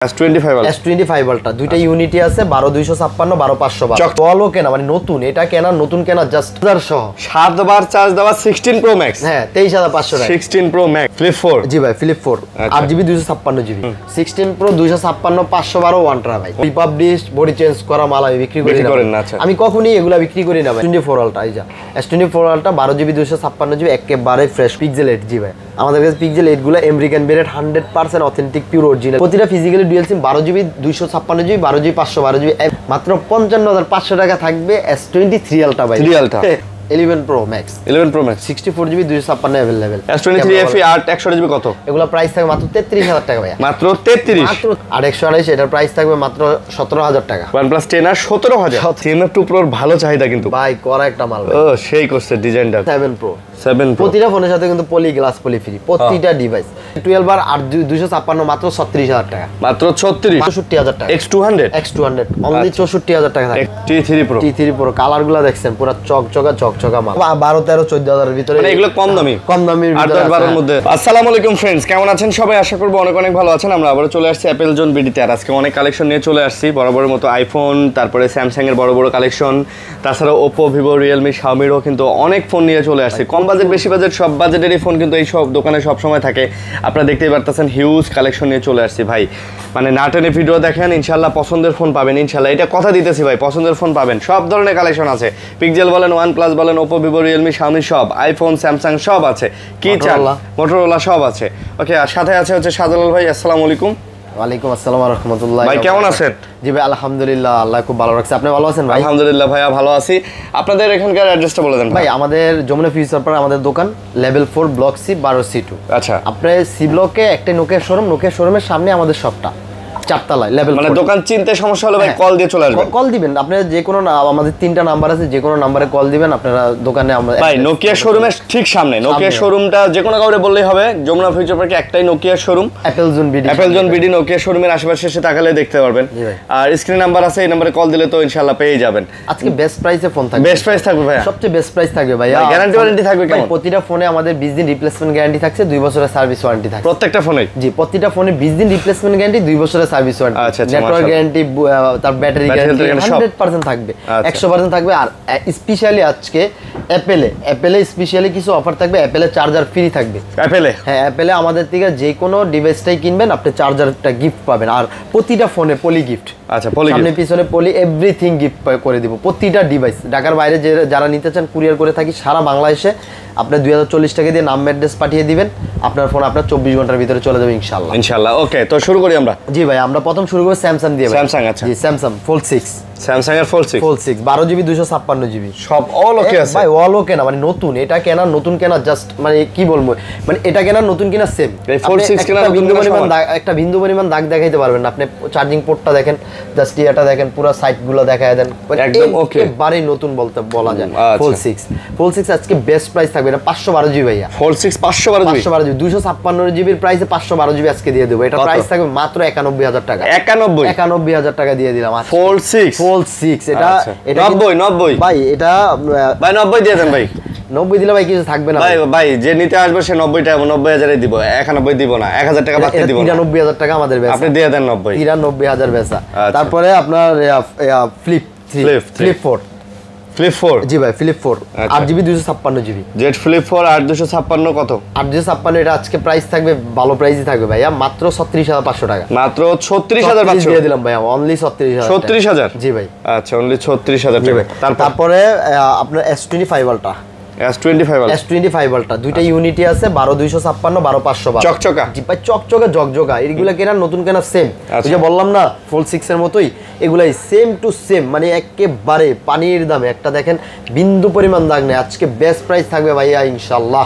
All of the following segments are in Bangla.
S25 আলট্রা দুইটা ইউনিটি আছে 12256 12512 ওয়ালও কেনা মানে নতুন এটা কেনা নতুন কেনা জাস্ট 1000 সহ 7 বার চার্জ দেওয়া 16 প্রো ম্যাক্স হ্যাঁ 23500 টাকা 16 প্রো ম্যাক্স ফ্লিপ 4 জি ভাই flip 4 8GB 256GB 16 pro 256 512 one টেরা ভাই রিপাবলিশ বডি চেঞ্জ করা মাল আমি বিক্রি করি না আমি কখনোই এগুলা বিক্রি করি না ভাই S24 আলট্রা এই যা S24 আলট্রা 12GB 256GB একেবারে ফ্রেশ পিক্সেল 8 জি ভাই আমাদের কাছে পিক্সেল 8 গুলো American brand 100% authentic pure original প্রতিটা physically dual SIM 12GB 256GB 12GB 512GB মাত্র 55500 টাকা থাকবে S23 আলট্রা ভাই 3 ultra 11 Pro Max 11 Pro Max 64GB 256 available S23 FE 8 128GB কত এগুলা প্রাইস থাকবে মাত্র 33000 টাকা ভাই মাত্র 33 মাত্র 828 এটার প্রাইস থাকবে মাত্র 17000 টাকা OnePlus 10 আর 17000 10 Pro এর ভালো চাহিদা কিন্তু ভাই করা একটা মাল ও সেই করছে ডিজাইনটা 7 Pro 7 Pro প্রতিটা ফোনের সাথে কিন্তু পলি গ্লাস পলি ফ্রি প্রতিটা ডিভাইস 12 আর 256 মাত্র 36000 টাকা মাত্র 36 64000 টাকা X200 অনলি 64000 টাকা থাকে T3 Pro কালারগুলো দেখছেন পুরো চকচকা মাল 12 13 14000 এর ভিতরে মানে এগুলো কম দামির ভিতরে 8 12 এর মধ্যে আসসালামু আলাইকুম फ्रेंड्स কেমন আছেন সবাই আশা করব অনেক ভালো আছেন আমরা আবারো চলে আসছি অ্যাপল জোন বিডিতে আর আজকে অনেক কালেকশন নিয়ে চলে আসছি বড় মতো আইফোন তারপরে স্যামসাং এর বড় কালেকশন তাছাড়া Oppo Vivo Realme Xiaomi এরও কিন্তু অনেক ফোন নিয়ে চলে আসছি কম বাজেট বেশি বাজেট সব বাজেটেরই ফোন কিন্তু এই সব দোকানে সব সময় থাকে আপনারা দেখতেই পারতেছেন হিউজ কালেকশন নিয়ে চলে আসছি ভাই মানে না টেনে ভিডিও দেখেন ইনশাআল্লাহ পছন্দের ফোন পাবেন ইনশাআল্লাহ এটা কথা দিতেছি ভাই পছন্দের ফোন পাবেন সব ধরনের কালেকশন আছে পিক্সেল বলেন OnePlus বলেন Oppo Vivo Realme Xiaomi সব আইফোন স্যামসাং সব আছে কি চান Motorola সব আছে ওকে আর সাথে আছে হচ্ছে শাহজালাল ভাই আসসালামু আলাইকুম ওয়ালাইকুম আসসালাম ওয়া রাহমাতুল্লাহি ভাই কেমন আছেন জি ভাই আলহামদুলিল্লাহ আল্লাহ খুব ভালো রাখছে আপনি ভালো আছেন ভাই আলহামদুলিল্লাহ ভাইয়া ভালো আছি আপনাদের এখানকার অ্যাড্রেসটা বলে দেন ভাই আমাদের যমুনা ফিউচার পার্ক আমাদের দোকান লেভেল 4 ব্লক সি 12C2 আচ্ছা আপনি সি ব্লকে একটা নোকিয়া শোরুমের সামনে আমাদের শপটা চারতলায় লেভেল মানে দোকান চিনতে সমস্যা হলে ভাই কল দিয়ে চলে আসবেন কল দিবেন আপনারা যে কোনো আমাদের তিনটা নাম্বার আছে যে কোনো নম্বরে কল দিবেন আপনারা দোকানে আমরা ভাই নোকিয়া শোরুমের ঠিক সামনে নোকিয়া শোরুমটা যে কোনো কাউরে বললেই হবে যমুনা ফিউচার পার্কে একটাই Nokia showroom Apple zone BD Nokia শোরুমের আশেপাশে এসে তাকালে দেখতে পারবেন আর স্ক্রিন নাম্বার আছে এই নম্বরে কল দিলে তো ইনশাআল্লাহ পেয়ে যাবেন আজকে বেস্ট প্রাইসে ফোন থাকবে বেস্ট প্রাইস থাকবে ভাই সবচেয়ে বেস্ট প্রাইস থাকবে ভাই গ্যারান্টি ওয়ারেন্টি থাকবে কেমন প্রতিটা ফোনে আমাদের 20 দিন রিপ্লেসমেন্ট গ্যারান্টি থাকছে 2 বছরের সার্ভিস ওয়ারেন্টি থাকছে প্রত্যেকটা ফোনে জি প্রতিটা ফোনে 20 দিন রিপ্লেসমেন্ট গ্যারান্টি 2 বছরের সার্ভিস ওয়ারেন্টি আচ্ছা নেটওয়ার্ক গ্যারান্টি তার ব্যাটারি গ্যারান্টি 100% থাকবে 100% থাকবে আর স্পেশালি আজকে অ্যাপেলে স্পেশালি কিছু অফার থাকবে অ্যাপেলে চার্জার ফ্রি থাকবে অ্যাপেলে আমাদের থেকে যে কোনো ডিভাইসটাই কিনবেন আপনি চার্জারটা গিফট পাবেন আর প্রতিটা ফোনে পলি গিফট আচ্ছা পলি সামনে পিছনে পলি এভরিথিং গিফট করে দিব প্রতিটা ডিভাইস ঢাকার বাইরে যারা নিতে চান কুরিয়ার করে থাকি সারা বাংলাদেশে আপনি 2040 টাকা দিয়ে নাম অ্যাড্রেস পাঠিয়ে দিবেন আপনার ফোন আপনার 24 ঘন্টার ভিতরে চলে যাবে ইনশাআল্লাহ ওকে তো শুরু করি আমরা জি ভাই আমরা প্রথম শুরু করব স্যামসাং দিয়ে স্যামসাং আচ্ছা জি স্যামসাং ফোল্ড 6 স্যামসাং এর ফোল্ড 6 12GB 256GB সব অল ওকে আছে ভাই অল ওকে না মানে নতুন এটা কেনা নতুন কেনা জাস্ট মানে কি বলবো মানে এটা কেনা নতুন কিনা সেম এই ফোল্ড 6 কেনা একটা বিন্দু পরিমাণ দাগ দেখাইতে পারবেন না আপনি চার্জিং পোর্টটা দেখেন জাস্ট ইয়াটা দেখেন পুরো সাইটগুলো দেখায় দেন একদম ওকে বারে নতুন বলা যায় ফোল্ড 6 আজকে বেস্ট প্রাইস থাকবে এটা 512GB ভাইয়া ফোল্ড 6 512GB 256GB এর প্রাইসে 512GB আজকে দিয়ে দেব এটা প্রাইস থাকবে মাত্র 91000 টাকা 91000 টাকা দিয়ে দিলাম ফোল্ড 6 এটা 90 ভাই এটা ভাই 90 দিয়ে দেন ভাই 90 দিলে ভাই কিছু থাকবে না ভাই যে নিতে আসবে সে 90 টাকা 90000 এ দিব 91 দিব না 1000 টাকা বাদ দিব না 93000 টাকা আমাদের বেচা আপনি দিয়ে দেন 90 93000 বেচা তারপরে আপনার ফ্লিপ 4 জি ভাই flip 4 8GB 256GB Z flip 4 8256 কত 8256 এটা আজকে প্রাইস থাকবে ভালো প্রাইসই থাকবে ভাইয়া মাত্র 36500 টাকা মাত্র 36500 দিয়ে দিলাম ভাইয়া অনলি 36000 জি ভাই আচ্ছা অনলি 36000 টাকা তারপরে আপনার S25 আলট্রা S25 আলট্রা দুইটা ইউনিটি আছে 12256 12512 চকচকা জি ভাই চকচকা এগুলা কেনা নতুন কেনা সেম ওই যে বললাম না ফোল্ড 6 এর মতোই এগুলাই সেম টু সেম মানে একেবারে পানির দামে একটা দেখেন বিন্দু পরিমাণ দাগ নেই আজকে বেস্ট প্রাইস থাকবে ভাইয়া ইনশাআল্লাহ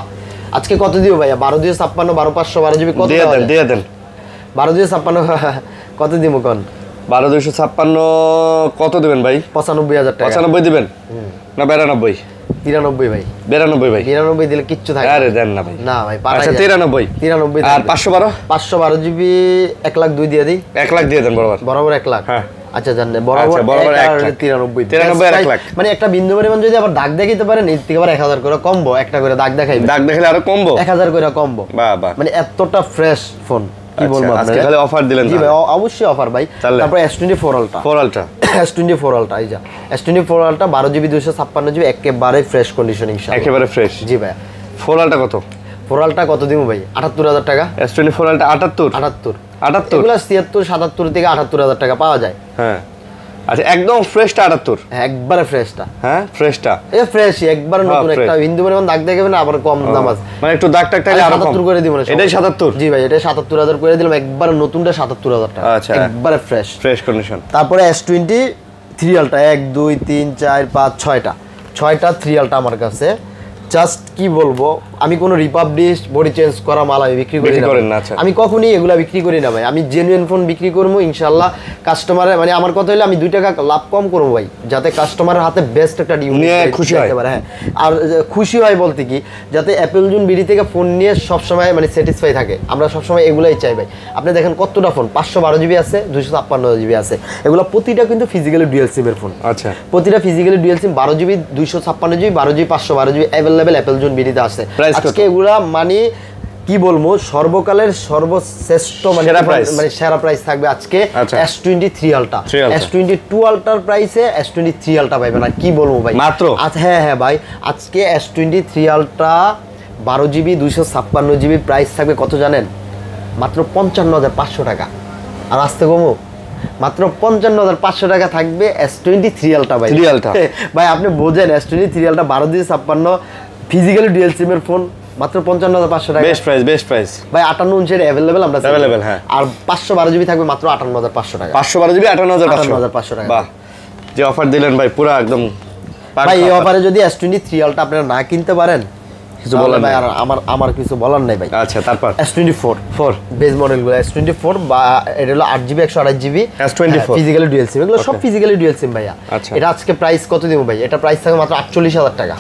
আজকে কত দিও ভাইয়া 12256 12512 12GB কত দিয়ে দেন 12256 কত দিমু কোন 12256 কত দিবেন ভাই 95000 টাকা 95 দিবেন না 92 93 ভাই 92 দিলে কিচ্ছু থাকে আরে দেন না ভাই না ভাই আচ্ছা 93 আর 512GB 1,02,000 দিয়ে দিই 1 লাখ দিয়ে দেন বরাবর 1 লাখ হ্যাঁ আচ্ছা জানেন বরাবর 93 আর 1 লাখ মানে একটা বিন্দু পরিমাণ যদি আবার দাগ দেখাইতে পারেন এর থেকে আবার 1000 করে কমবো একটা করে দাগ দেখাইবে দাগ দেখালে আরো কমবো 1000 করে কমবো বাহ মানে এতটা ফ্রেশ ফোন কি বলবো আজকে খালি অফার দিলেন? জি ভাই অবশ্যই অফার ভাই। তারপর S24 আলট্রা, S24 আলট্রা এই যা S24 আলট্রা 12GB 256GB একেবারে ফ্রেশ কন্ডিশন ইনশাআল্লাহ, একেবারে ফ্রেশ। জি ভাই 4 আলট্রা কত? 4 আলট্রা কত দিমু ভাই? 78000 টাকা। S24 আলট্রা 78 এগুলা 76 77 থেকে 78000 টাকা পাওয়া যায়। হ্যাঁ আচ্ছা একদম ফ্রেশটা 78? একবারে ফ্রেশটা। হ্যাঁ ফ্রেশটা এই ফ্রেশই একবারে নতুন, একটা হিন্দু মানে দাগ দেখাবে না আবার কম দাম আছে, মানে একটু দাগ টাগ তাইলে আরো কম 77 করে দিব না। এটাই 77? জি ভাই এটা 77000 করে দিলাম, একবারে নতুনটা 77000 টাকা। আচ্ছা একবারে ফ্রেশ কন্ডিশন। তারপরে S23 আলট্রা 1 2 3 4 5 6টা 3 আলট্রা আমার কাছে। জাস্ট কি বলবো, আমি কোনো রিপাবলিশ বডি চেঞ্জ করা মাল আমি বিক্রি করি না। আমি কখনই এগুলা বিক্রি করি না ভাই, আমি জেনুইন ফোন বিক্রি করবো ইনশাআল্লাহ। কাস্টমারের মানে আমার কথা হলো আমি 2 টাকা লাভ কম করবো ভাই, যাতে কাস্টমারের হাতে বেস্ট একটা খুশি হয়। হ্যাঁ আর খুশি হয় বলতে কি, যাতে অ্যাপেল জুন বিডি থেকে ফোন নিয়ে সবসময় মানে স্যাটিসফাই থাকে। আমরা সবসময় এগুলাই চাই ভাই। আপনি দেখেন কতটা ফোন, 512GB আছে, 256GB আছে, এগুলো প্রতিটা কিন্তু ফিজিক্যালি ডুয়াল সিমের ফোন। আচ্ছা প্রতিটা physically dual SIM 12GB 256GB 12GB 512GB available Apple জুন বিডিতে আছে। আজকে এগুলা মানে কি বলবো, সর্বকালের সর্বশ্রেষ্ঠ মানে সেরা প্রাইস থাকবে আজকে S23 আলট্রা। S22 আলট্রার প্রাইসে S23 আলট্রা পাইবে না, কি বলবো ভাই মাত্র। হ্যাঁ ভাই আজকে S23 ultra 12GB 256GB price থাকবে কত জানেন? মাত্র 55500 টাকা। আর আসতে কমো মাত্র 55500 টাকা থাকবে S23 আলট্রা ভাই। ভাই আপনি বোঝেন S23 ultra 12GB 56 physically dual সিমের ফোন মাত্র 55500 টাকা। বেস্ট প্রাইস ভাই 58 ইঞ্চের अवेलेबल আমরা अवेलेबल। হ্যাঁ আর 512GB থাকবে মাত্র 58500 টাকা। 512GB 58500 টাকা। বাহ যে অফার দিলেন ভাই পুরো একদম। ভাই এই অফারে যদি S23 আলট্রা আপনারা না কিনতে পারেন কিছু বলার নাই, আর আমার কিছু বলার নাই ভাই। আচ্ছা তারপর S24 বেস মডেলগুলো S24 বা এটা হলো 8GB 128GB S24 physically dual সিম, এগুলো সব ফিজিক্যালি ডুয়াল সিম ভাইয়া। এটা আজকে প্রাইস কত দিব ভাই? এটা প্রাইস থাকবে মাত্র 48000 টাকা।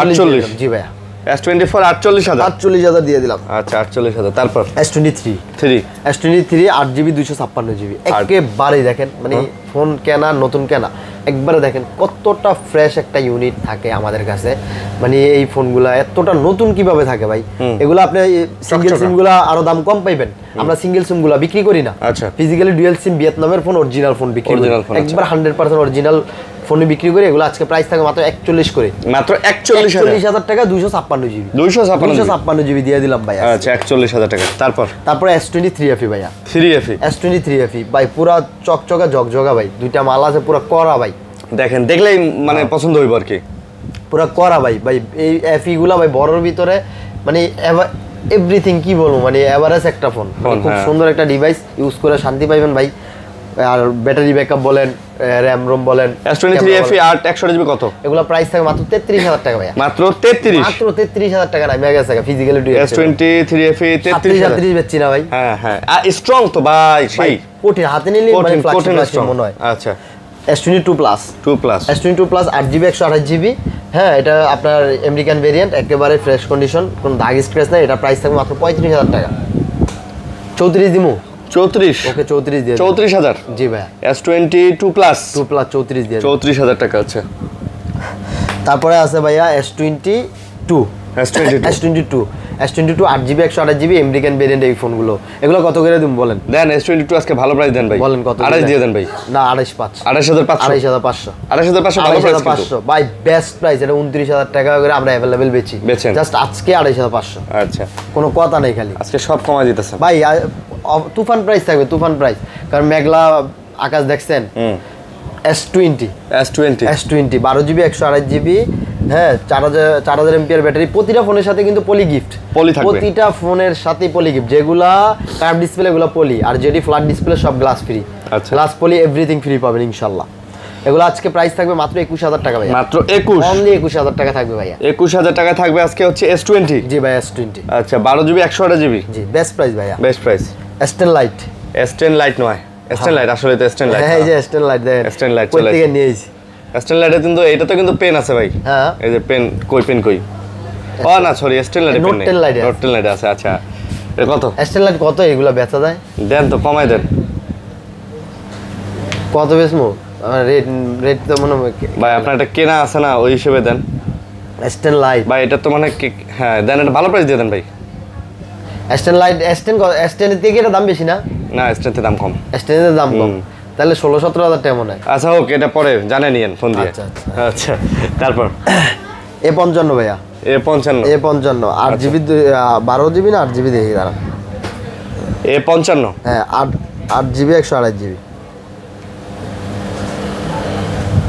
48? জি ভাইয়া S24 48000 দিয়ে দিলাম। আচ্ছা 48000। তারপর S23 8GB 256GB একেবারে দেখেন মানে ফোন কেনা নতুন কেনা একবারে দেখেন কতটা ফ্রেশ একটা ইউনিট থাকে আমাদের কাছে। মানে এই ফোনগুলা এতটা নতুন কিভাবে থাকে ভাই? এগুলো আপনি সিঙ্গেল সিমগুলা আরো দাম কম পাইবেন, আমরা সিঙ্গেল সিমগুলা বিক্রি করি না। আচ্ছা ফিজিক্যালি ডুয়াল সিম ভিয়েতনামের ফোন অরিজিনাল ফোন বিক্রি করি, একবার 100% অরিজিনাল ফোনে বিক্রি করে। এগুলো আজকে প্রাইস থাকে মাত্র 41 করে, মাত্র 41000 টাকা 256GB 256GB দিয়ে দিলাম ভাই। আচ্ছা 41000 টাকা। তারপর S23 FE ভাইয়া। S23 FE ভাই পুরা চকচকা জগজগা ভাই, দুইটা মাল আছে পুরা করা ভাই। দেখেন দেখলেই মানে পছন্দ হইব আর কি, পুরা করা ভাই। এই FE গুলা ভাই বড়র ভিতরে মানে এভরিথিং কি বলবো মানে এভারেজ একটা ফোন, খুব সুন্দর একটা ডিভাইস, ইউজ করে শান্তি পাইবেন ভাই। আর ব্যাটারি ব্যাকআপ বলেন, র‍্যাম রোম বলেন। S23 FE 128GB কত? এগুলা প্রাইস থাকে মাত্র 33000 টাকা ভাই। মাত্র 33000 টাকা না মেগা টাকা ফিজিক্যালি ডুয়াল S23 FE 33000 বেচছি না ভাই। হ্যাঁ আর স্ট্রং তো ভাই, সেই কঠিন হাতে নিলে মানে ফ্ল্যাগশিপ মনে হয়। আচ্ছা S22 প্লাস 8GB 128GB হ্যাঁ এটা আপনার আমেরিকান ভেরিয়েন্ট, একেবারে ফ্রেশ কন্ডিশন, কোনো দাগ স্ক্র্যাচ নাই। এটা প্রাইস থাকবে মাত্র 35000 টাকা। 34 দিমু 34? ওকে 34 দিয়ে 34000। জি ভাই S22 প্লাস 34 দিয়ে 34000 টাকা। আচ্ছা তারপরে আছে ভাইয়া S22 8GB 128GB American variant এই ফোনগুলো, এগুলো কত করে দিন বলেন? দেন S22 আজকে ভালো প্রাইস দেন ভাই। বলেন কত? 28 দিয়ে দেন ভাই। না 28500 28500 ভাই বেস্ট প্রাইস। এটা 29000 টাকা করে আমরা अवेलेबल বেচি জাস্ট আজকে 28500। আচ্ছা কোনো কথা নাই, খালি আজকে সব কমা দিতেছেন ভাই। তুফান প্রাইস থাকবে, তুফান প্রাইস, কারণ মেঘলা আকাশ দেখছেন। S20 12GB 128GB হ্যাঁ 4000 এমপিআর ব্যাটারি। প্রতিটা ফোনের সাথে কিন্তু পলি গিফট, প্রতিটা ফোনের সাথে পলি গিফট। যেগুলা কার্ভ ডিসপ্লে এগুলো পলি, আর যেটি ফ্ল্যাট ডিসপ্লে সব glass free. Glass poly everything free পাবেন ইনশাআল্লাহ। এগুলো আজকে প্রাইস থাকবে মাত্র 21000 টাকা ভাই। মাত্র 21? অনলি 21000 টাকা থাকবে ভাইয়া। 21000 টাকা থাকবে আজকে হচ্ছে S20। জি ভাই S20। আচ্ছা 12GB 128GB জি বেস্ট প্রাইস ভাইয়া, বেস্ট প্রাইস। S10 লাইট নয় S10 লাইট, আসলে তো S10 লাইট। হ্যাঁ এই যে S10 লাইট দেখেন, S10 লাইট চলে থেকে নিয়েছি। S10 লাইটে কিন্তু এটাতে কিন্তু পেন আছে ভাই। হ্যাঁ এই যে পেন কই ও না সরি S10 লাইটে পেন নেই, নোট 10 লাইটে আছে। আচ্ছা এর কত? S10 লাইট কত এগুলা বেচা যায়? দেন তো কমাই দেন। কত বেচমু? রেট তো মনে হয় ভাই আপনার এটা কেনা আছে না, ওই হিসেবে দেন। S10 লাইট ভাই এটা তো মানে হ্যাঁ দেন, এটা ভালো প্রাইস দিয়ে দেন ভাই। S10 লাইট S10 এর থেকে এটা দাম বেশি না? না, S10 এর দাম কম। S10 এর দাম কম, তাহলে 16-17 টাকা মনে হয়। আচ্ছা হোক, এটা পরে জানে নিয়েন ফোন দিয়ে। আচ্ছা তারপর A55 ভাইয়া, A55 8GB 12GB না 8GB দেখি দাঁড়া। A55 হ্যাঁ 8GB 128GB।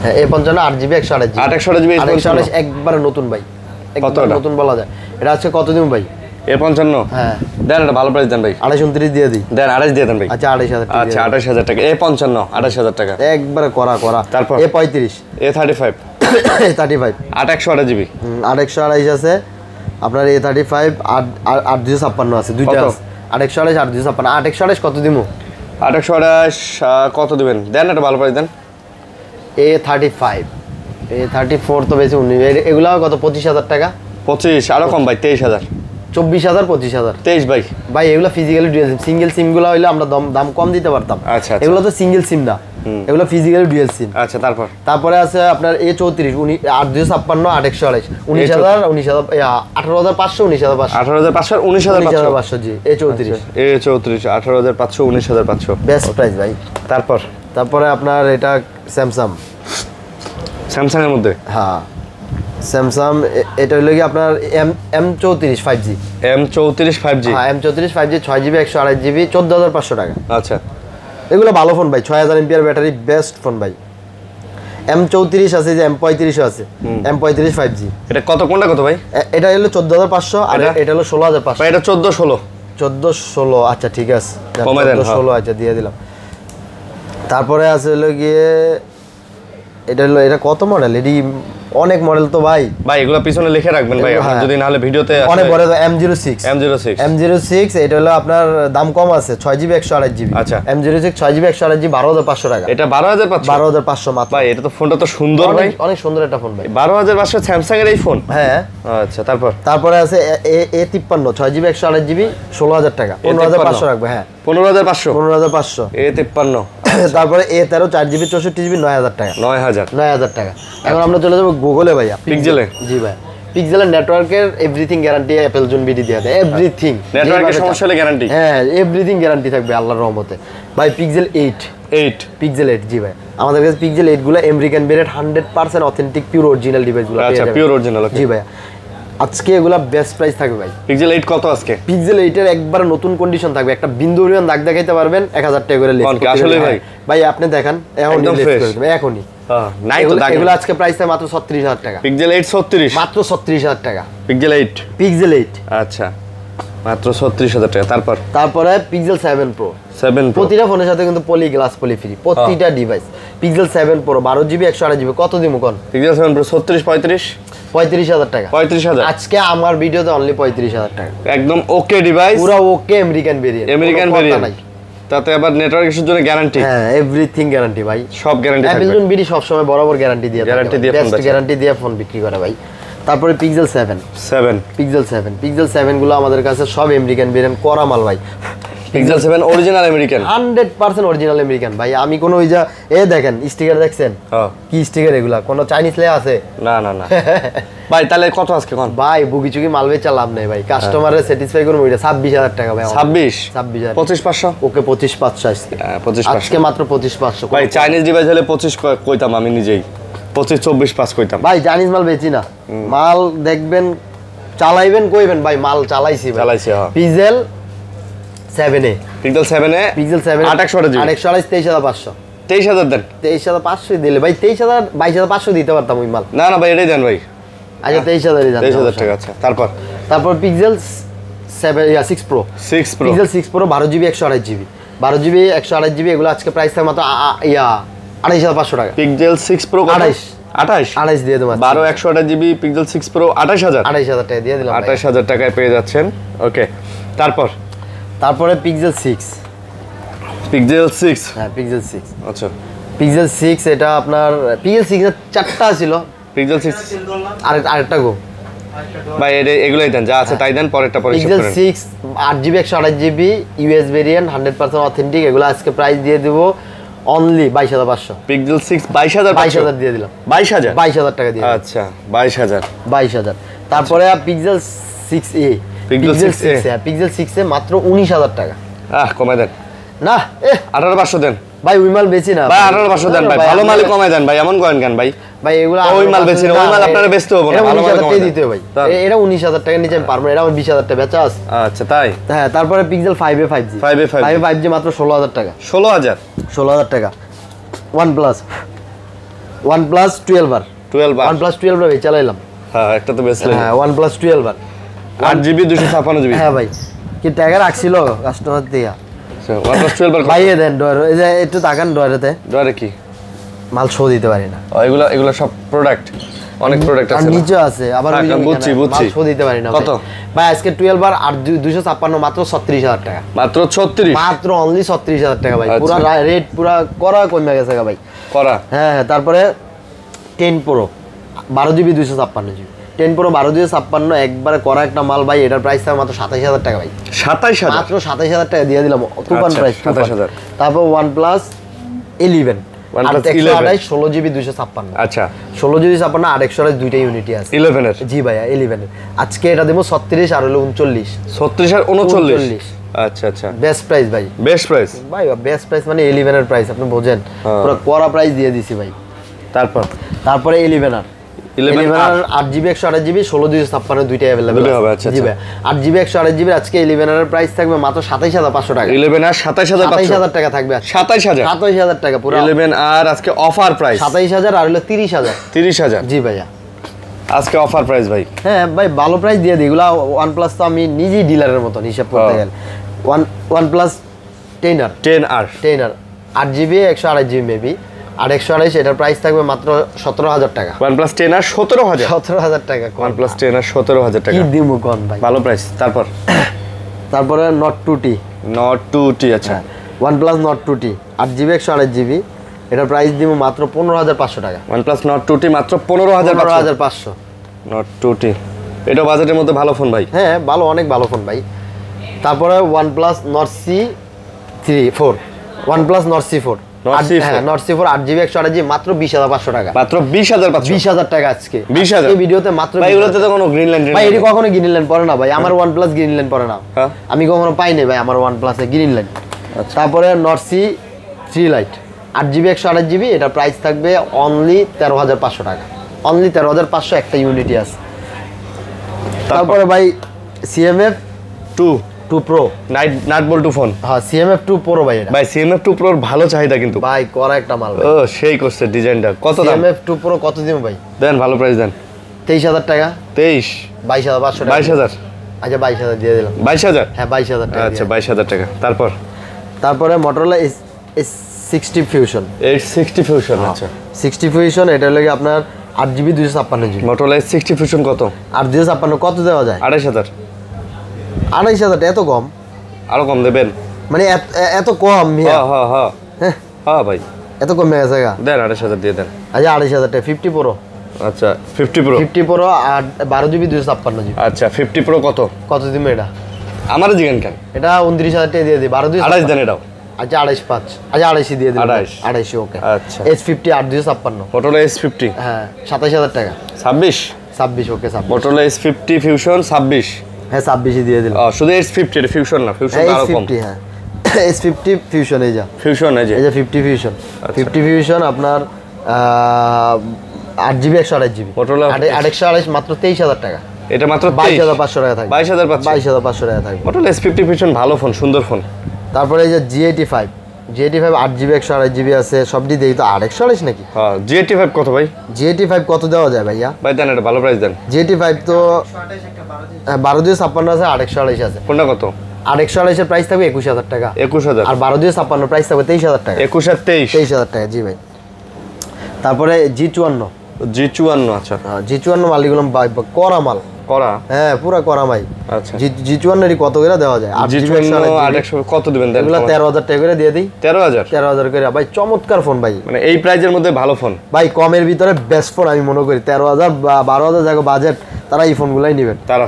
হ্যাঁ A55 8GB 128GB। 128GB 128 একবারে নতুন ভাই, একবারে নতুন বলা যায়। এটা আজকে কত দিন ভাই? A55 হ্যাঁ দেন, এটা ভালো প্রাইস দেন ভাই। 28-29 দিয়ে দিই। দেন 28 দিয়ে দেন ভাই। আচ্ছা 28000 টাকা। আচ্ছা 28000 টাকা। A55 28000 টাকা একবারে করা। তারপর A35 A35 A35 8/128GB 8/128 আছে আপনার। A35 8/256 আছে, দুইটা আছে। 8/128 8/256 8/128 কত দিমু? 8/128 কত দিবেন? দেন একটা ভালো প্রাইস দেন। A34 তো বেশি 19, এগুলা কত? 25000 টাকা। 25 আরো কম ভাই, 23000 24000 25000 23 ভাই। ভাই এগুলা ফিজিক্যালি ডুয়াল সিম, সিঙ্গেল সিম গুলো হইলে আমরা দাম কম দিতে পারতাম। আচ্ছা এগুলো তো সিঙ্গেল সিম না, এগুলো ফিজিক্যালি ডুয়াল সিম। আচ্ছা তারপরে আছে আপনার A34 8/256 8/128 18500 18500 19500 জি A34 18500 19500 বেস্ট প্রাইস ভাই। তারপরে আপনার এটা স্যামসাং এর মধ্যে হ্যাঁ স্যামসাং, এটা হলো কি আপনার M34 5G। M34 5G হ্যাঁ M34 5G 6GB 128GB 14500 টাকা। আচ্ছা এগুলো ভালো ফোন ভাই, 6000 mAh ব্যাটারি, বেস্ট ফোন ভাই। M34 আছে, যে M35 আছে, M35 5G। এটা কোনটা কত ভাই? এটা হলো 14500 আর এটা হলো 16500 ভাই। এটা 1416 আচ্ছা ঠিক আছে, কমাই দেন। 1416 আচ্ছা দিয়ে দিলাম। তারপরে আছে হলো গিয়ে এটা কত মডেল? এডি অনেক মডেল তো ভাই। এগুলো পিছনে লিখে রাখবেন ভাই, আপনি যদি নাহলে ভিডিওতে অনেক বড়। M06 এটা হলো আপনার দাম কম আছে, 6GB 128GB। আচ্ছা M06 6GB 128GB 12500 টাকা। এটা 12500 মাত্র ভাই। এটা তো ফোনটা তো সুন্দর ভাই, অনেক সুন্দর একটা ফোন ভাই। 12500 স্যামসাং এর এই ফোন। হ্যাঁ আচ্ছা তারপরে আছে A53 6GB 128GB 16000 টাকা। 15500 রাখবে। হ্যাঁ 15500 A53। তারপরে A13 4GB 64GB 9000 টাকা। 9000 টাকা। এখন আমরা চলে যাবো গুগলে ভাইয়া, পিক্সেলে। জি ভাই, পিক্সেলের নেটওয়ার্কের everything guarantee Apple zone BD দেয়া দেয়। এভরিথিং, নেটওয়ার্কের সমস্যা হলে গ্যারান্টি। হ্যাঁ এভরিথিং গ্যারান্টি থাকবে আল্লাহর রহমতে ভাই। পিক্সেল 8 জি ভাই, আমাদের কাছে পিক্সেল 8 গুলো American brand 100% authentic pure original device গুলো। আচ্ছা পিওর অরিজিনাল। জি ভাই, আজকে এগুলা বেস্ট প্রাইস থাকবে ভাই। পিক্সেল 8 কত আজকে? পিক্সেল 8 এর একবার নতুন কন্ডিশন থাকবে, একটা বিন্দু পরিমাণ দাগ দেখাইতে পারবেন 1000 টাকা করে লেস। আসলে ভাই আপনি দেখান এখনই লেস করে দেব এখনই। নাই তো দাগ। এগুলো আজকে প্রাইস থাকে মাত্র 36000 টাকা। পিক্সেল 8 36 মাত্র 36000 টাকা। পিক্সেল 8 আচ্ছা মাত্র 36000 টাকা। তারপরে পিক্সেল 7 Pro। প্রতিটা ফোনের সাথে কিন্তু পলি গ্লাস পলি ফ্রি প্রতিটা device. Pixel 7 Pro 12GB 128GB কত দিমু কোন? পিক্সেল 7 Pro 36 35000 টাকা। 35000 আজকে আমার ভিডিওতে অনলি 35000 টাকা। একদম ওকে ডিভাইস, পুরো ওকে আমেরিকান ভেরিয়েন্ট। তাতে আবার নেটওয়ার্ক ইস্যুর জন্য গ্যারান্টি। হ্যাঁ এভরিথিং গ্যারান্টি ভাই, সব গ্যারান্টি থাকবে। অ্যাপল জোন বিডি সব সময় বরাবর গ্যারান্টি দিয়ে বেস্ট গ্যারান্টি দিয়ে ফোন বিক্রি করে ভাই। তারপরে পিক্সেল 7 গুলো আমাদের কাছে সব আমেরিকান ভেরিয়েন্ট করা মাল ভাই। Pixel 7 original American, 100% original American ভাই। আমি কোন ওই যা দেখেন স্টিকার দেখছেন? কি স্টিকার এগুলা? কোন চাইনিজ লে আছে? না ভাই। তাহলে কত আজকে কোন ভাই? বুগিচুকি মাল বেচা লাভ নাই ভাই, কাস্টমারের স্যাটিসফাই করব। ওইটা 26000 টাকা ভাই। 26000 25500 ওকে 25500 আজকে। 25500 আজকে মাত্র 25500 ভাই। চাইনিজ ডিভাইস হলে 25 কইতাম আমি নিজেই, 25-24-5 কইতাম ভাই। চাইনিজ মাল বেচি না, মাল দেখবেন চালাইবেন কইবেন ভাই মাল চালাইছি। পিক্সেল 7 পিক্সেল 7 828GB 23500 23000 দেন। 23500 দিলে ভাই 22500 দিতে পারতাম ওই মাল। না ভাই এটাই দেন ভাই। আচ্ছা 23000 দেন। 23000 টাকা। আচ্ছা তারপর pixel 6 Pro pixel 6 Pro 12GB 128GB 128GB এগুলো আজকে প্রাইস থাকে মাত্র 28500 টাকা। পিক্সেল 6 Pro 28 দিয়ে দেব। 12 128GB পিক্সেল 6 Pro 28000 টাকা দিয়ে দিলাম। 28000 টাকায় পেয়ে যাচ্ছেন। ওকে তারপরে পিক্সেল 6। হ্যাঁ পিক্সেল 6। আচ্ছা পিক্সেল 6 এটা আপনার পিক্সেল 6 এর 4টা ছিল। পিক্সেল 6 আরেকটা গো ভাই। এগুলাই দেন, যা আছে তাই দেন, পরেরটা পরে। Pixel 6 8GB 128GB US variant 100% authentic, এগুলো আজকে প্রাইস দিয়ে দেব অনলি 22500। পিক্সেল 6 22000 দিয়ে দিলাম। 22000 টাকা দিয়ে। আচ্ছা 22000। তারপরে পিক্সেল 6a পিক্সেল 6 হ্যাঁ পিক্সেল 6 এ মাত্র 19000 টাকা। কমায় দেন না 18500 দেন ভাই, ওই মাল বেচি না ভাই, 18500 দেন ভাই, ভালো মালই কমায় দেন ভাই, এমন করেন কেন ভাই? ভাই এগুলা ওই মাল বেচি না, ওই মাল আপনারা বেচতে হবে না, ভালো মাল কমায় দিতে হবে ভাই। এটা 19000 টাকা নিচে আমি পারবো না, এটা আমার 20000 টাকা বেচা আছে। আচ্ছা তাই? হ্যাঁ, তারপরে pixel 5a 5G 5a 5G মাত্র 16000 টাকা। 16000 টাকা। OnePlus 12 আর OnePlus 12 ভাই চালাইলাম। হ্যাঁ একটা তো বেচলেন। হ্যাঁ OnePlus 12 আর 8GB 256GB। হ্যাঁ ভাই, কি টাকা রাখছিল কাস্টমার দিয়া। OnePlus 12 আর ভাইয়ে দেন ডয়ার, এই যে একটু তাকান ডয়ারেতে। ডয়ারে কি মাল শো দিতে পারি না। এগুলা সব প্রোডাক্ট, অনেক প্রোডাক্ট আছে। আর নিচে আছে আবার বুঝছি মাল শো দিতে পারি না। কত ভাই আজকে 12 আর 256 মাত্র 36000 টাকা। মাত্র 36? মাত্র অনলি 36000 টাকা ভাই। পুরো রেট পুরো করা কমে গেছে ভাই। করা? হ্যাঁ। তারপরে 10 Pro 12GB 256GB 10 Pro 12GB 256 একবারে করা একটা মাল ভাই। এটার প্রাইস থাকে মাত্র 27000 টাকা ভাই। 27000? মাত্র 27000 টাকা দিয়ে দিলাম, তুফান প্রাইস 27000। তারপর OnePlus 11 OnePlus 11 16GB 256। আচ্ছা 16GB 256 আর 128 দুইটা ইউনিটি আছে 11 এর? জি ভাইয়া 11 এর। আজকে এটা দেব 36 আর হলো 39। 36 আর 39? আচ্ছা আচ্ছা, বেস্ট প্রাইস ভাই। বেস্ট প্রাইস ভাই, বেস্ট প্রাইস মানে 11 এর প্রাইস, আপনি বোঝেন পুরো করা প্রাইস দিয়ে দিছি ভাই। তারপরে 11 আর 8GB 128GB 16GB দুইটা अवेलेबल হবে। আচ্ছা জি ভাই, 8GB 128GB আজকে 11 এর প্রাইস থাকবে মাত্র 27500 টাকা। 11 আর 27500 টাকা থাকবে। 27000 টাকা পুরো 11 আর আজকে অফার প্রাইস 27000 আর হলো 30000 জি ভাইয়া আজকে অফার প্রাইস ভাই। হ্যাঁ ভাই, ভালো প্রাইস দিয়ে দিই এগুলা। OnePlus তো আমি নিজেই ডিলারের মতন হিসাব করতে গেলে। OnePlus 10 আর 8GB 128GB মেবি আর 128, এটার প্রাইস থাকবে মাত্র 17000 টাকা। OnePlus 10 আর 17000 টাকা। OnePlus 10 আর 17000 টাকা কি দিমু কোন ভাই, ভালো প্রাইস। তারপরে Nord 2T আচ্ছা OnePlus Nord 2T 8GB 128GB এটার প্রাইস দিব মাত্র 15500 টাকা। OnePlus Nord 2T মাত্র 15500। Nord 2T এটা বাজেটের মধ্যে ভালো ফোন ভাই। হ্যাঁ ভালো, অনেক ভালো ফোন ভাই। তারপরে OnePlus Nord C4 Nord C4 8GB 128GB মাত্র 20500 টাকা। মাত্র 20000 টাকা আজকে 20000 এই ভিডিওতে মাত্র। ভাই এগুলোতে তো কোনো গ্রিন লাইন ভাই, এটি কখনো গ্রিন লাইন পড়ে না ভাই। আমার OnePlus গ্রিন লাইন পড়ে না, আমি কখনো পাই নাই ভাই আমার OnePlus এ গ্রিন লাইন। তারপরে Nord C3 Lite 8GB 128GB এটার প্রাইস থাকবে অনলি 13500 টাকা। অনলি 13500 একটা ইউনিটি আছে। তারপরে ভাই CMF 2 Pro নাট বল্টু ফোন। হ্যাঁ CMF 2 Pro ভাই। এটা ভাই CMF 2 Pro ভালো চাহিদা কিন্তু ভাই, করা একটা মাল ভাই। ও সেই করছে ডিজাইনটা। কত দাম CMF 2 Pro কত দিন ভাই? দেন ভালো প্রাইস দেন। 23000 টাকা। 22500 টাকা। 22000 আচ্ছা 22000 দিয়ে দিলাম। 22000? হ্যাঁ 22000 টাকা। আচ্ছা 22000 টাকা। তারপরে Motorola S60 Fusion। আচ্ছা 60 Fusion এটা লাগে আপনার 8GB 256GB। Motorola S60 Fusion কত? আর 256 কত দেওয়া যায়? 28000। 28000 এত কম? আরো কম দেবেন মানে এত কম? হ্যাঁ ভাই এত কমে গেছে গা। দেন 28000 দিয়ে দেন। আচ্ছা 28000 টাকা। 50 Pro। আচ্ছা 50 Pro আর 12GB 256GB। আচ্ছা 50 Pro কত দিবে এটা? আমার জিগান কেন? এটা 29000 টাকা দিয়ে দিই। 28 দেন এটাও। আচ্ছা 285। আচ্ছা 28 দিয়ে দিলাম। 28 ওকে। আচ্ছা S50 8256। Motorola S50 হ্যাঁ 27000 টাকা। 26 ওকে। Motorola S50 Fusion 26। হ্যাঁ 26 দিয়ে দিলাম। শুধু S50 এটা ফিউশন না, ফিউশন আরো কম। হ্যাঁ S50 Fusion এই যা ফিউশন এই যে 50 Fusion। 50 Fusion আপনার 8GB 128GB Motorola 828 মাত্র 23000 টাকা। এটা মাত্র 22500 টাকা থাকবে। 22500 টাকা থাকবে। Motorola S50 Fusion ভালো ফোন, সুন্দর ফোন। তারপরে এই যে G85 8GB 128GB আছে। সবটি দেই তো 828 নাকি? হ্যাঁ G85 কত ভাই? G85 কত দেওয়া যায় ভাইয়া? ভাই দেন এটা ভালো প্রাইস দেন। G85 তো 1256 আছে 828 আছে। কোনটা কত? 828 এর প্রাইস থাকবে 21000 টাকা। 21000 আর 1256 প্রাইস থাকবে 23000 টাকা। 21 আর 23000 টাকা জি ভাই। তারপরে G54 আচ্ছা G54 মালগুলো করা মাল করা। হ্যাঁ পুরো করা ভাই। আচ্ছা G54 এর কত করে দেওয়া যায়? G54 কত দিবেন দেন? এগুলা 13000 টাকা করে দিয়ে দেই। 13000 করে ভাই, চমৎকার ফোন ভাই। মানে এই প্রাইজের মধ্যে ভালো ফোন ভাই, কমের ভিতরে বেস্ট ফোন আমি মনে করি। 13000 বা 12000 জায়গা বাজেট, তারা এই ফোনগুলাই নেবেন তারা।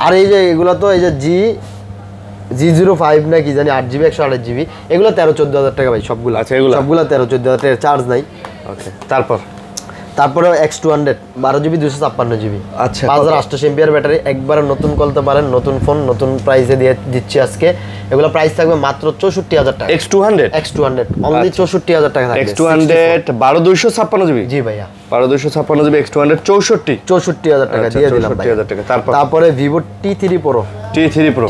আর এই যে এগুলো তো এই যে G05 না কি জানি 8GB 128GB এগুলো 13-14 হাজার টাকা ভাই সবগুলো। আচ্ছা এগুলো সবগুলো 13-14 হাজার টাকা, চার্জ নাই। ওকে তারপরে X200 12GB 256GB। আচ্ছা 5800 এমপিআর ব্যাটারি, একবার নতুন করতে পারেন, নতুন ফোন নতুন প্রাইসে দিয়ে দিচ্ছি আজকে। এগুলো প্রাইস থাকবে মাত্র 64000 টাকা। X200 অনলি 64000 টাকা থাকবে। X200 12256GB। জি ভাইয়া 12256GB X200 64000 টাকা দিয়ে দিলাম ভাই। 64000 টাকা। তারপরে Vivo T3 Pro।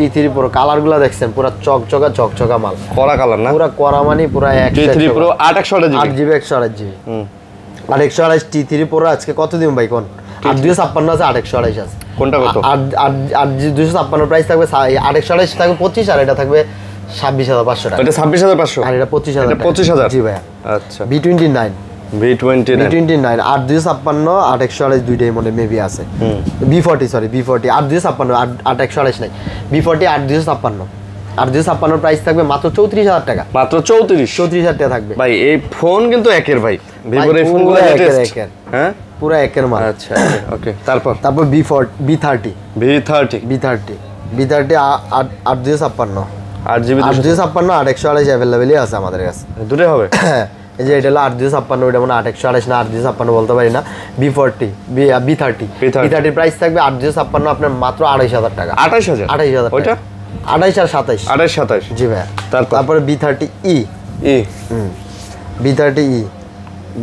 T3 Pro কালারগুলো দেখছেন পুরো চকচকা মাল, কড়া কালার না, পুরো কড়া মানে পুরো T3 Pro 8/128GB 8GB 128GB। আর 128 T3 Pro আজকে কত দিন ভাই কোন? 8/256 আছে, 8/128 আছে। কোনটা কত? 8/256 প্রাইস থাকবে, 8/128 থাকবে 25, আর এটা থাকবে 26500 টাকা। এটা 26500 আর এটা 25000 এটা 25000। জি ভাই। আচ্ছা B29 B29 8/256 8/128 দুইটাই মনে মেবি আছে। B40 সরি B40 8/256 8/128 নাই, B40 8/256 8/256 প্রাইস থাকবে মাত্র 34000 টাকা। মাত্র 34000 টাকা থাকবে ভাই। এই ফোন কিন্তু একের ভাই, ভিভোর এই ফোনগুলো লেটেস্ট। হ্যাঁ পুরো একের মাল। আচ্ছা ওকে। তারপর B30 8/256 8GB 8/256 8/128 अवेलेबलই আছে আমাদের কাছে। দুটোই হবে। এই যে এটা হলো 8/256, ওটা মানে 8/128 না 8/256 বলতে পারি না। B30 প্রাইস থাকবে 8/256 আপনার মাত্র 28000 টাকা। 28000 ওইটা 28 আর 27 27 জি ভাই। তারপরে B30e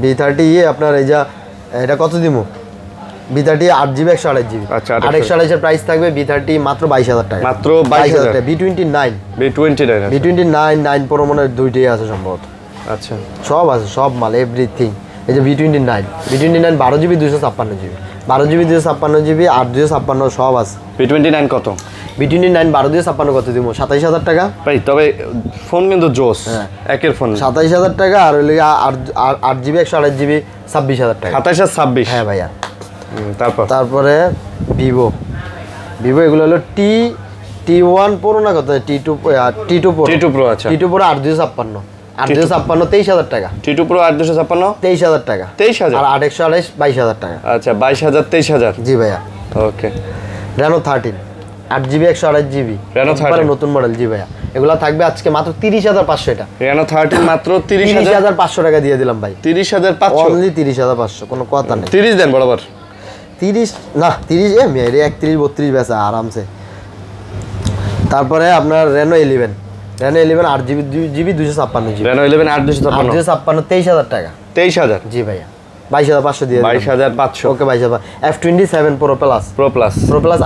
B30e আপনার এই যা এটা কত দিমু? B30 8GB 128GB। আচ্ছা 8/128 এর প্রাইস থাকবে B30 মাত্র 22000 টাকা। মাত্র 22000 টাকা। B29 9 Pro মনে হয় দুইটাই আছে সম্ভবত। আচ্ছা সব আছে, সব মাল এভরিথিং। এই যে B29 12GB 256GB 256GB 8/256 সব আছে। B29 কত? B29 12/256 কত দিব? 27000 টাকা ভাই। তবে ফোন কিন্তু জোস, একের ফোন 27000 টাকা। আর হলো 8GB 128GB 26000 টাকা। 27 আর 26 হ্যাঁ ভাইয়া। তারপরে ভিভো এগুলো হলো T1 Pro না কত? T2 Pro আচ্ছা T2 Pro 8/256 23000 টাকা। T2 Pro 8/256 23000 টাকা। 23000 আর 8/128 22000 টাকা। আচ্ছা 22000 23000 জি ভাইয়া। ওকে। Reno 13 8GB 128GB Reno 13 নতুন মডেল। জি ভাইয়া। এগুলা থাকবে আজকে মাত্র 30500। এটা Reno 13 মাত্র 30500 টাকা দিয়ে দিলাম ভাই। 30500 অনলি 30500, কোনো কথা নেই। 30 দেন বরাবর। 30 না 30 মেরে 31 32 বেচা আরামসে। তারপরে আপনার Reno 11 8GB 256GB Reno 11 8/256 23000 টাকা। 23000 জি ভাইয়া। 22500 দিয়ে 22500 ওকে 22500। F27 Pro Plus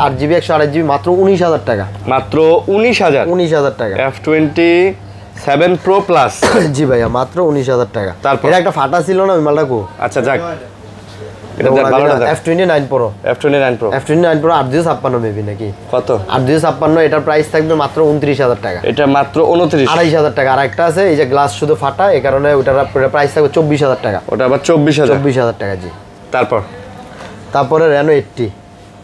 8GB 128GB মাত্র 19000 টাকা। মাত্র 19000 টাকা। F27 Pro Plus জি ভাইয়া মাত্র 19000 টাকা। তারপর এটা একটা ফাটা ছিল না ওই মালটা কো? আচ্ছা যাক এটা ভালোটা দেখ। F29 Pro 8/256 মেবি নাকি কত? 8/256 এটার প্রাইস থাকবে মাত্র 29000 টাকা। এটা মাত্র 29 28000 টাকা। আর একটা আছে এই যে গ্লাস শুধু ফাটা, এই কারণে ওটার প্রাইস থাকবে 24000 টাকা। ওটা আবার 24000 টাকা। জি। তারপরে Reno 80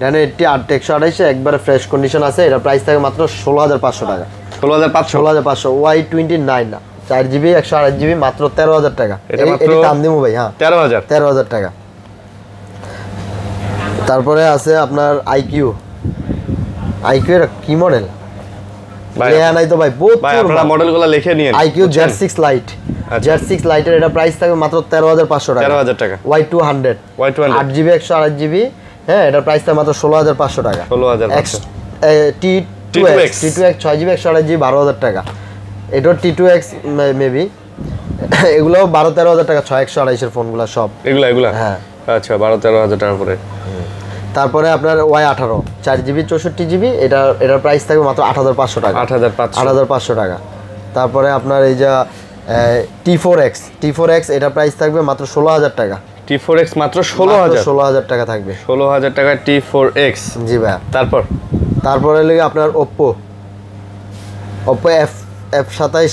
8/128 একবারে ফ্রেশ কন্ডিশন আছে, এটার প্রাইস থাকবে মাত্র 16500 টাকা। 16500 Y29 না 4GB 128GB মাত্র 13000 টাকা। এটা মাত্র দাম দিমু ভাই। হ্যাঁ 13000 টাকা। তারপরে আছে আপনার IQ এর কি মডেল নাই তো ভাই, বহুত ভাই আপনারা মডেলগুলো লিখে নিন। IQ Z6 Lite Z6 Lite এর এটা প্রাইস থাকবে মাত্র 13500 টাকা। 13000 টাকা। Y200 8GB 128GB হ্যাঁ এটার প্রাইস থাকবে মাত্র 16500 টাকা। 16500 T2X 6GB 128GB 12000 টাকা। এটাও T2X মেবি। এগুলো 12-13000 টাকা। 6/128 এর ফোনগুলো সব এগুলা হ্যাঁ আচ্ছা 12-13000 টাকা করে। তারপরে আপনার Y18 4GB 64GB এটার প্রাইস থাকবে মাত্র 8500 টাকা। 8500 টাকা। তারপরে আপনার এই যে T4X এটার প্রাইস থাকবে মাত্র 16000 টাকা। T4X মাত্র 16000 টাকা থাকবে। 16000 টাকা T4X। জি ভাই। তারপরে লাগে আপনার Oppo F27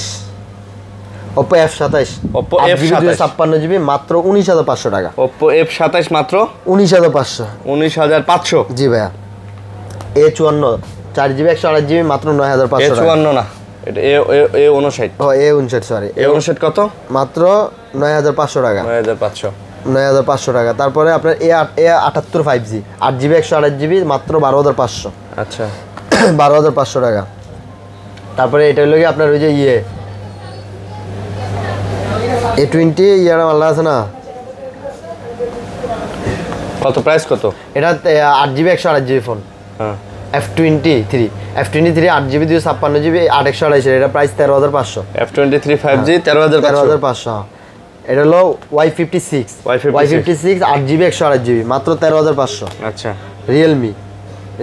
8/256GB মাত্র 19500 টাকা। Oppo F27 মাত্র 19500 জি ভাইয়া। A54 4GB 128GB মাত্র 9500 টাকা। A54 না এটা A59 A59 সরি A59 কত? মাত্র 9500 টাকা। 9500 টাকা। তারপরে আপনার A78 5G 8GB 128GB মাত্র 12500। আচ্ছা 12500 টাকা। তারপরে এটা হলো কি আপনার ওই যে A20 ইয়ার মাল্লা আছে না কত প্রাইস কত? এটা 8GB 128GB ফোন। হ্যাঁ F23 8GB 256GB 8/128 এটা প্রাইস 13,500। F23 5G 13,500। এটা হলো Y56 8GB 128GB মাত্র 13,500। আচ্ছা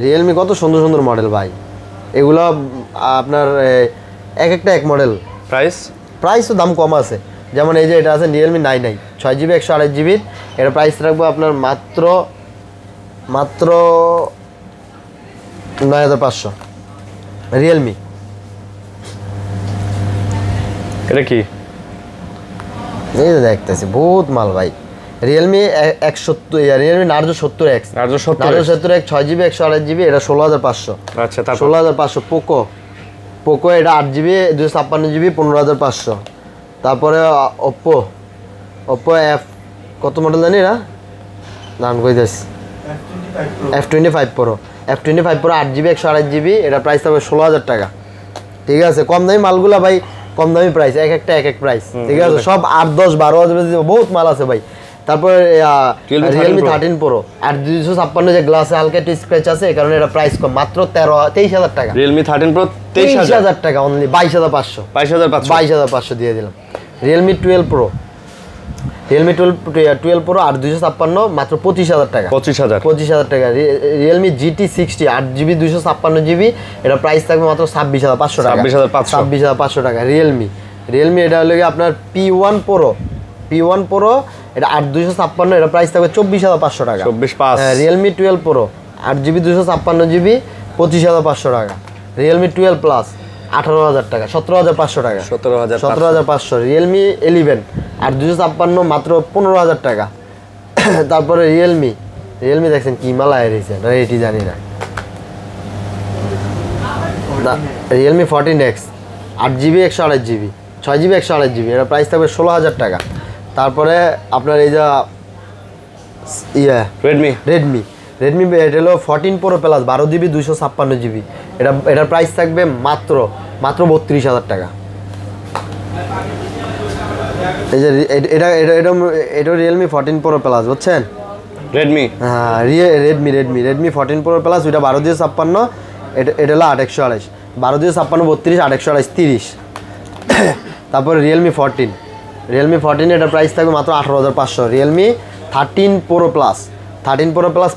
রিয়েলমি কত সুন্দর সুন্দর মডেল ভাই, এগুলো আপনার এক একটা এক মডেল। প্রাইসও দাম কম আছে, যেমন এই যে এটা আছে রিয়েলমি 99 6GB 128GB, এটা প্রাইস রাখবো আপনার মাত্র 9,500। রিয়েলমি এটা কি এই যে দেখতেছি বহুত মাল ভাই। Realme 170 Realme Narzo 70X 6GB 128GB এটা 16,500। আচ্ছা 16,500। পোকো এটা 8GB 256GB 15,500। তারপরে ওপ্পো F কত মডেল জানি না নাম কইতেছি F25 Pro 8GB 128GB এটা প্রাইস হবে 16,000 টাকা। ঠিক আছে, কম দামি মালগুলা ভাই কম দামি প্রাইস, এক একটা এক এক প্রাইস। ঠিক আছে, সব 8, 10, 12 বহুত মাল আছে ভাই। তারপরে Realme 13 Pro 8/256 যে গ্লাসে হালকা একটু স্ক্র্যাচ আছে, এই কারণে এটা প্রাইস কম, মাত্র 23,000 টাকা। Realme 13 Pro 23,000 টাকা অনলি, 22,500 দিয়ে দিলাম। Realme 12 Pro 8/256 মাত্র 25,000 টাকা। 25,000 টাকা। Realme GT 60 8GB 256GB এটা প্রাইস থাকবে মাত্র 26,500 টাকা। 26,500 টাকা। Realme এটা হলো আপনার P1 Pro এটা 8/256 এটা প্রাইস থাকবে 24,500 টাকা। 24,500। Realme 12 Pro 8GB 256GB 25,500 টাকা। Realme 12 Plus 18,000 টাকা, 17,500 টাকা। 17,500। Realme 11 8/256 মাত্র 15,000 টাকা। তারপরে Realme দেখছেন কি মালা এসেছে এটি জানি না। Realme 14X 8GB 128GB 6GB 128GB এটা প্রাইস থাকবে 16,000 টাকা। তারপরে আপনার এই যা Redmi এটা হলো 14 Pro Plus 12GB 256GB এটার প্রাইস থাকবে মাত্র 32,000 টাকা। এই যে এটা Realme 14 Pro Plus বুঝছেন? হ্যাঁ Redmi 14 Pro Plus ওইটা 12/56 এটা হলো 8/128 12/56 32 8/128 30। তারপরে Realme 14 এটার প্রাইস থাকবে মাত্র 18,500। Realme 13 Pro Plus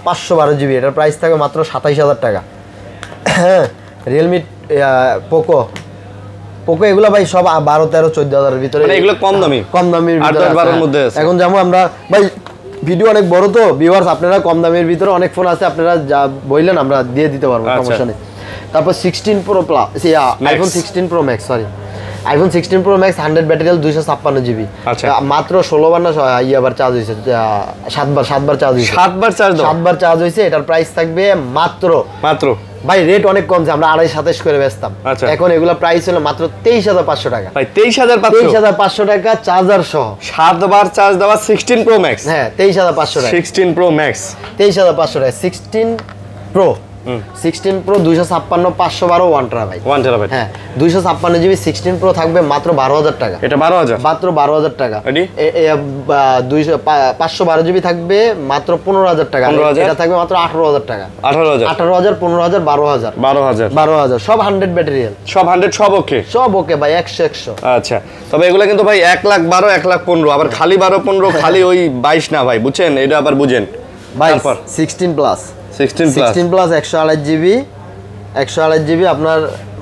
512GB এটার প্রাইস থাকবে মাত্র 27,000 টাকা। Realme Poco এগুলো ভাই সব 12, 13, 14,000 এর ভিতরে, এগুলো কম দামির ভিতরে 12 এর মধ্যে আছে। এখন যেমন আমরা ভাই ভিডিও অনেক বড় তো ভিউয়ার্স, আপনারা কম দামের ভিতরে অনেক ফোন আছে, আপনারা যা বললেন আমরা দিয়ে দিতে পারবো, সমস্যা নেই। তারপর 16 Pro Plus iPhone 16 Pro Max iPhone 16 Pro Max 100 battery 256GB মাত্র 16 বার না চার্জ হয়েছে, 7 বার চার্জ হয়েছে। 7 বার চার্জ হয়েছে। এটার প্রাইস থাকবে মাত্র ভাই রেট অনেক কমছে, আমরা 2,527 করে বেচতাম, এখন এগুলা প্রাইস হলো মাত্র 23,500 টাকা। ভাই 23,500 টাকা চার্জার সহ 7 বার চার্জ দেওয়া 16 Pro Max। হ্যাঁ 23,500 টাকা। 16 Pro Max 23,500 টাকা। 16 Pro 256 512 1 TB হ্যাঁ 256GB 16 Pro থাকবে মাত্র 12,000 টাকা। এটা 12,000 মাত্র 12,000 টাকা। 512GB থাকবে মাত্র 15,000 টাকা। এটা থাকবে মাত্র 18,000 টাকা। 18,000 15,000 12,000 সব 100 ব্যাটারি, সব 100 সব ওকে ভাই 100। আচ্ছা, তবে এগুলা কিন্তু ভাই 1,12 1,15 আবার খালি 12 15 খালি ওই 22 না ভাই, বুঝছেন? এটা আবার বুঝেন ভাই। 16 Plus 128GB আপনার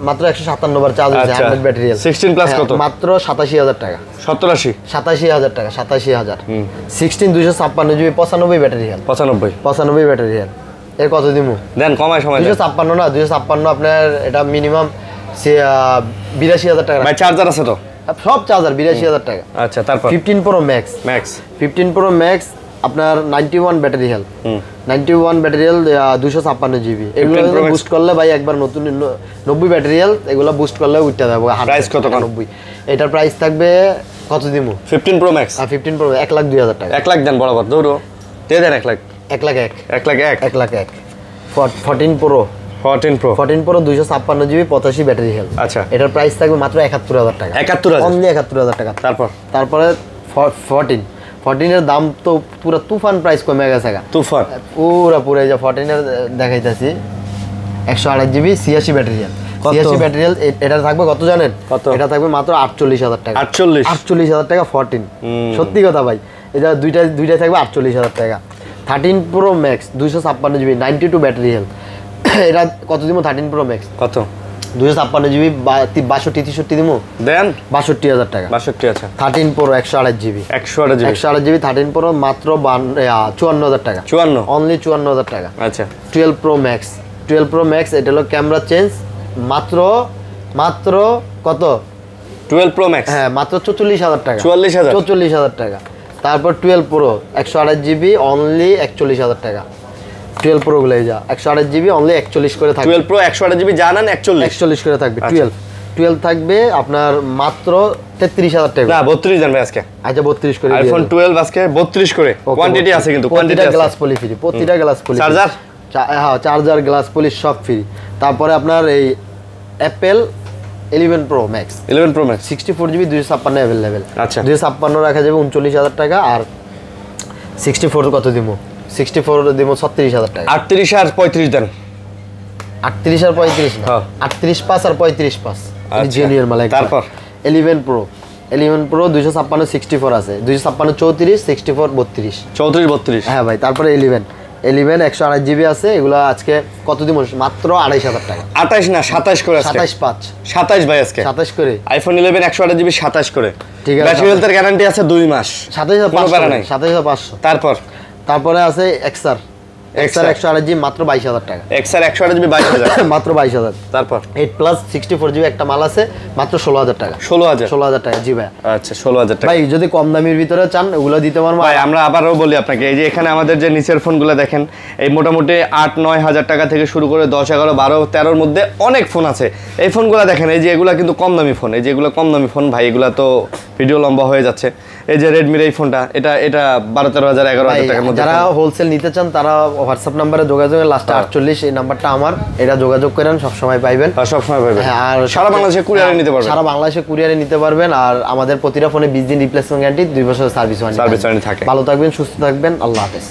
মাত্র 157 বার চার্জ হচ্ছে 100 ব্যাটারি। 16 Plus কত? মাত্র 87,000 টাকা। 87,000 টাকা। 87,000। 16 256GB 95 ব্যাটারি 95 ব্যাটারি এর কত দিমু দেন কমায় সময় 256 না 256 আপনার এটা মিনিমাম 82,000 টাকা। ভাই চার্জার আছে তো? সব চার্জার 82,000 টাকা। আচ্ছা, তারপর 15 Pro Max 15 Pro Max আপনার 91 battery health 91 battery health 256GB এগুলো বুস্ট করলে ভাই একবার নতুন 90 ব্যাটারি হেলথ এগুলো বুস্ট করলে উঠতে যাবে। প্রাইস কত? 90। এটার প্রাইস থাকবে কত দিমু? 15 Pro Max 15 Pro 1,02,000 টাকা। 1 লাখ দেন বরাবর দৌড়ো দিয়ে দেন 1 lakh 1,01,000 14 Pro 256GB 85 battery health. আচ্ছা, এটার প্রাইস থাকবে মাত্র 71,000 টাকা। 71,000 টাকা। তারপরে 14 এর দাম তো পুরো তুফান প্রাইস কমে গেছে তুফান পুরো এই যে 14 এর দেখাইতাছি 128 জিবি 86 ব্যাটারিয়াল 86 ব্যাটারিয়াল এটা থাকবে কত জানেন? এটা থাকবে মাত্র 48000 টাকা। 48000 টাকা 14। সত্যি কথা ভাই, এটা দুইটাই থাকবে 48000 টাকা। 13 pro max 256 GB 92 battery health, এটা কত দিব? 13 প্রো ম্যাক্স কত? 256 জিবি 62 63 দিব দেন 62000 টাকা। 62 আচ্ছা। 13 প্রো 128 জিবি 128 জিবি 13 প্রো মাত্র 54000 টাকা। 54 অনলি 54000 টাকা। আচ্ছা। 12 প্রো ম্যাক্স এটা হলো ক্যামেরা চেঞ্জ মাত্র কত? 12 প্রো ম্যাক্স হ্যাঁ মাত্র 44000 টাকা। 44000 টাকা। তারপর 12 প্রো 128 জিবি অনলি 41000 টাকা। 12 প্রো গুলো যা 128 জিবি অনলি 41 করে থাকবে। 12 প্রো 128 জিবি জানেন 41 করে থাকবে। 12 থাকবে আপনার মাত্র 33000 টাকা। না 32 জানবে আজকে। আচ্ছা 32 করে আইফোন 12 আজকে 32 করে কোয়ান্টিটি আছে কিন্তু কোয়ান্টিটি আছে। গ্লাস পলি ফ্রি, প্রতিটা গ্লাস পলি, চার্জার হ্যাঁ চার্জার গ্লাস পলি সব ফ্রি। তারপরে আপনার এই Apple 11 pro max 64 GB 256 available. আচ্ছা 256 রাখা যাবে 39000 টাকা। আর 64 কত দিব? 64 দিব 36000 টাকা। 38 আর 35 দেন। 38 আর 35 না, 38 5 আর 35 5 আমি জেনুইন মালিক। তারপর 11 প্রো 256 64 আছে, 256 34 64 32 হ্যাঁ ভাই। তারপরে 11 128 জিবি আছে, এগুলো আজকে কত দিব? মাত্র 28000 টাকা। 28 না 27 করে আজকে। 27 ভাই আজকে 27 করে আইফোন 11 128 জিবি 27 করে। ঠিক আছে। ব্যাটারি হেলথের গ্যারান্টি আছে 2 মাস। 27500। তারপরে আছে XR 128 জিবি মাত্র 22000 টাকা। XR 128 জিবি 22000 মাত্র 22000। তারপর 8 প্লাস 64 জিবি একটা মাল আছে মাত্র 16000 টাকা। 16000 টাকা জি ভাই। আচ্ছা 16000 টাকা। ভাই যদি কম দামের ভিতরে চান ওগুলো দিতে পারবো ভাই। আমরা আবারও বলি আপনাকে, এই যে এখানে আমাদের যে নিচের ফোনগুলো দেখেন, এই মোটামুটি 8-9 হাজার টাকা থেকে শুরু করে 10 11 12 13 এর মধ্যে অনেক ফোন আছে। এই ফোনগুলো দেখেন, এই যে এগুলো কিন্তু কম দামি ফোন, এই যে এগুলো কম দামি ফোন ভাই, এগুলো তো ভিডিও লম্বা হয়ে যাচ্ছে। এই যে রেডমির এই ফোনটা, এটা 12-13 হাজার 11 হাজার টাকার মধ্যে। যারা হোলসেল নিতে চান তারা হোয়াটসঅ্যাপ নাম্বারে যোগাযোগ, লাস্টে 48 এই নাম্বারটা আমার, এটা যোগাযোগ করেন, সব সময় পাইবেন। সব সময় পাইবেন। আর সারা বাংলাদেশে কুরিয়ারে নিতে পারবেন। সারা বাংলাদেশে কুরিয়ারে নিতে পারবেন। আর আমাদের প্রতিটা ফোনে 20 দিন রিপ্লেসমেন্ট গ্যারান্টি, 2 বছরের সার্ভিস ওয়ারেন্টি থাকে। ভালো থাকবেন, সুস্থ থাকবেন, আল্লাহ হাফেজ।